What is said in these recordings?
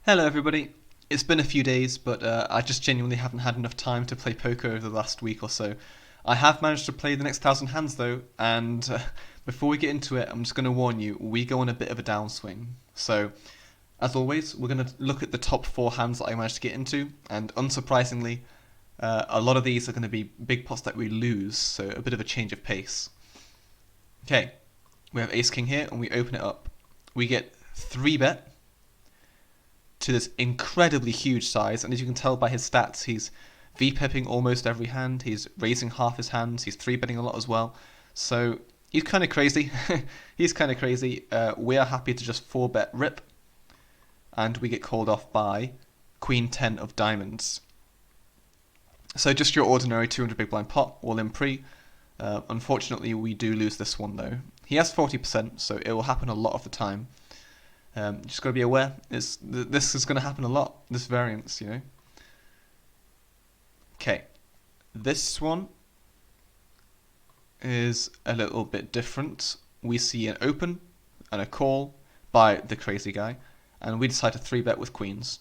Hello everybody. It's been a few days, but I just genuinely haven't had enough time to play poker over the last week or so. I have managed to play the next 1,000 hands though, and before we get into it, I'm just going to warn you, we go on a bit of a downswing. So, as always, we're going to look at the top 4 hands that I managed to get into, and unsurprisingly, a lot of these are going to be big pots that we lose, so a bit of a change of pace. Okay, we have Ace King here, and we open it up. We get 3-bet to this incredibly huge size, and as you can tell by his stats, he's V-pipping almost every hand, he's raising half his hands, he's 3-betting a lot as well, so he's kind of crazy. He's kind of crazy. We are happy to just 4-bet rip, and we get called off by Queen 10 of diamonds. So just your ordinary 200 big blind pot, all in pre. Unfortunately, we do lose this one though. He has 40%, so it will happen a lot of the time. Just got to be aware, this is going to happen a lot, this variance, you know. Okay, this one is a little bit different. We see an open and a call by the crazy guy, and we decide to 3-bet with queens.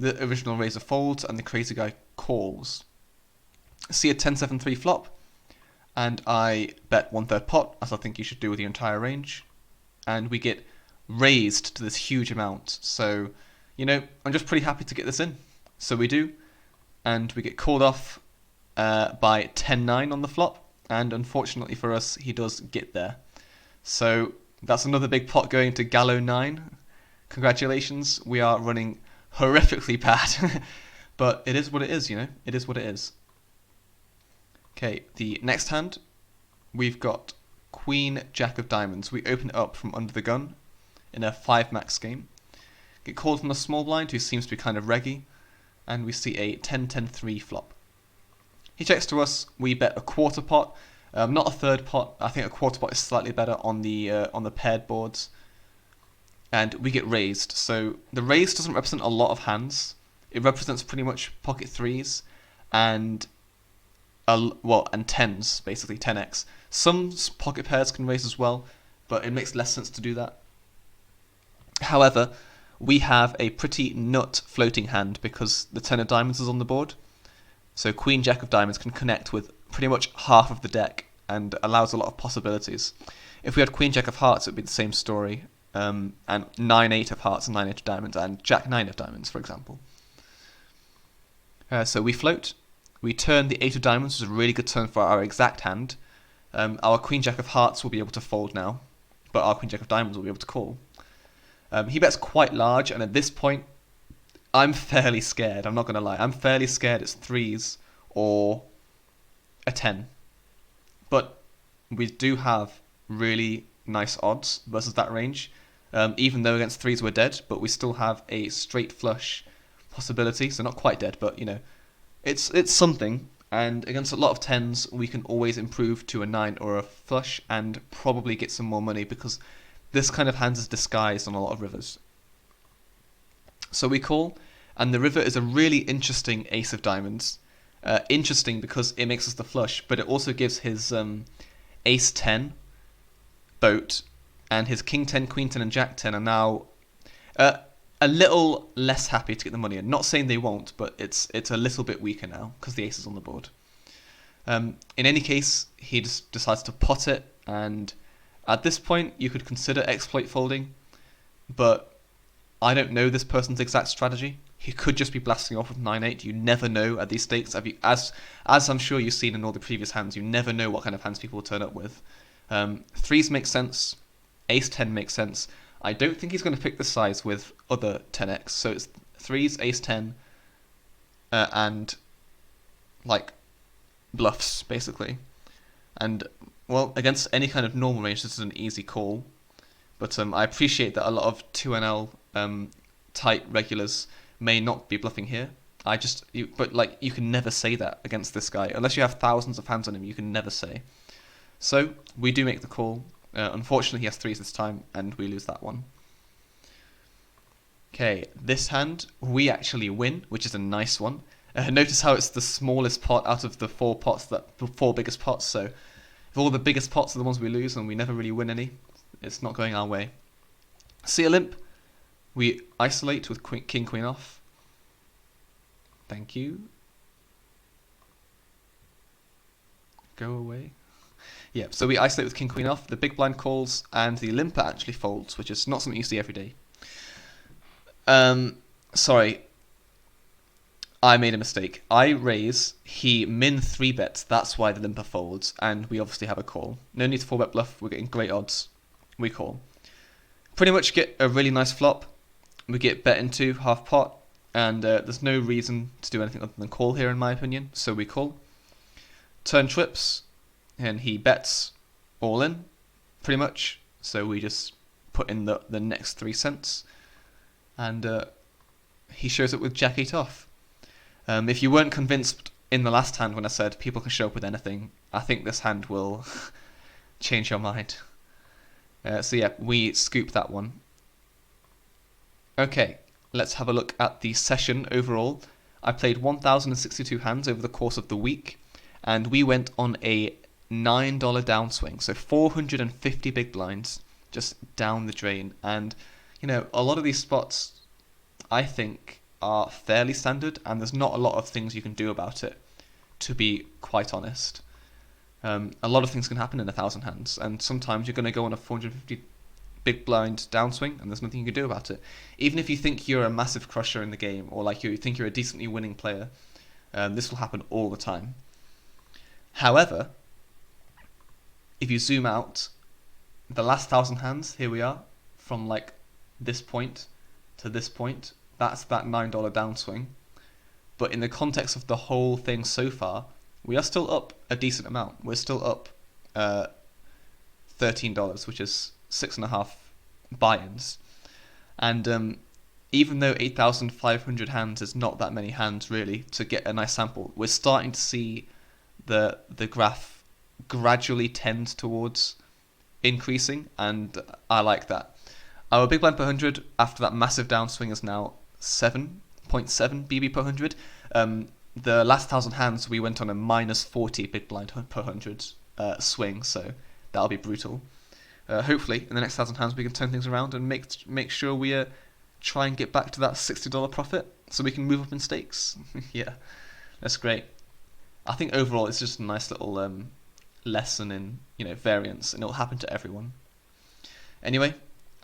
The original raiser folds, and the crazy guy calls. See a 10-7-3 flop, and I bet 1/3 pot, as I think you should do with the entire range. And we get raised to this huge amount. So, you know, I'm just pretty happy to get this in. So we do, and we get called off by 10-9 on the flop, and unfortunately for us, he does get there. So that's another big pot going to Gallo 9. Congratulations, we are running horrifically bad. But it is what it is, you know, it is what it is. Okay, the next hand, we've got Queen Jack of diamonds. We open it up from under the gun in a 5-max game. Get called from the small blind, who seems to be kind of reggy, and we see a 10-10-3 flop. He checks to us. We bet a 1/4 pot, not a 1/3 pot. I think a 1/4 pot is slightly better on the paired boards, and we get raised. So the raise doesn't represent a lot of hands. It represents pretty much pocket threes and and tens, basically 10x. Some pocket pairs can raise as well, but it makes less sense to do that. However, we have a pretty nut floating hand because the 10 of diamonds is on the board. So Queen Jack of diamonds can connect with pretty much half of the deck and allows a lot of possibilities. If we had Queen Jack of hearts, it would be the same story, and 9-8 of hearts and 9-8 of diamonds, and Jack 9 of diamonds, for example. So we float. We turn the 8 of diamonds, which is a really good turn for our exact hand. Our Queen Jack of hearts will be able to fold now, but our Queen Jack of diamonds will be able to call. He bets quite large, and at this point, I'm fairly scared. I'm not going to lie. I'm fairly scared it's threes or a 10. But we do have really nice odds versus that range. Even though against threes we're dead, but we still have a straight flush possibility. So not quite dead, but you know, it's something. And against a lot of 10s, we can always improve to a 9 or a flush and probably get some more money because this kind of hand is disguised on a lot of rivers. So we call, and the river is a really interesting ace of diamonds. Interesting because it makes us the flush, but it also gives his ace 10 boat, and his king 10, queen 10, and jack 10 are now a little less happy to get the money in. Not saying they won't, but it's a little bit weaker now because the ace is on the board. In any case, he just decides to pot it, and at this point, you could consider exploit folding, but I don't know this person's exact strategy. He could just be blasting off with 9-8. You never know at these stakes. As I'm sure you've seen in all the previous hands, you never know what kind of hands people will turn up with. Threes make sense. Ace 10 makes sense. I don't think he's going to pick the size with other 10x. So it's threes, ace 10, and like bluffs, basically. And, well, against any kind of normal range, this is an easy call. But I appreciate that a lot of 2NL tight regulars may not be bluffing here. But like, you can never say that against this guy. Unless you have thousands of hands on him, you can never say. So, we do make the call. Unfortunately, he has threes this time, and we lose that one. Okay, this hand, we actually win, which is a nice one. Notice how it's the smallest pot out of the 4 biggest pots, so if all the biggest pots are the ones we lose and we never really win any, it's not going our way. See a limp, We isolate with king, queen off. Thank you. Go away. Yeah, so we isolate with king, queen off. The big blind calls, and the limper actually folds, which is not something you see every day. Sorry. I made a mistake. I raise, he min 3 bets, that's why the limper folds, and we obviously have a call. No need to 4-bet bluff, we're getting great odds. We call. Pretty much get a really nice flop. We get bet into half pot, and there's no reason to do anything other than call here in my opinion, so we call. Turn trips, and he bets all in, pretty much, so we just put in the next 3 cents, and he shows up with jack 8 off. If you weren't convinced in the last hand when I said people can show up with anything, I think this hand will change your mind. So yeah, we scoop that one. Okay, let's have a look at the session overall. I played 1,062 hands over the course of the week, and we went on a $9 downswing, so 450 big blinds just down the drain. And you know, a lot of these spots, I think, are fairly standard, and there's not a lot of things you can do about it, to be quite honest. A lot of things can happen in 1,000 hands, and sometimes you're going to go on a 450 big blind downswing, and there's nothing you can do about it. Even if you think you're a massive crusher in the game, or like you think you're a decently winning player, this will happen all the time. However, if you zoom out, the last 1,000 hands, here we are, from like this point to this point, that's that $9 downswing. But in the context of the whole thing so far, we are still up a decent amount. We're still up $13, which is 6.5 buy-ins. And even though 8,500 hands is not that many hands really to get a nice sample, we're starting to see the graph gradually tend towards increasing, and I like that. Our big blind per 100 after that massive downswing is now 7.7 BB per 100. The last 1,000 hands we went on a minus 40 big blind per 100 swing, so that'll be brutal. Hopefully in the next 1,000 hands we can turn things around and make sure we try and get back to that $60 profit so we can move up in stakes. Yeah, that's great. I think overall it's just a nice little lesson in, you know, variance, and it'll happen to everyone. Anyway,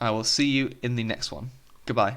I will see you in the next one. Goodbye.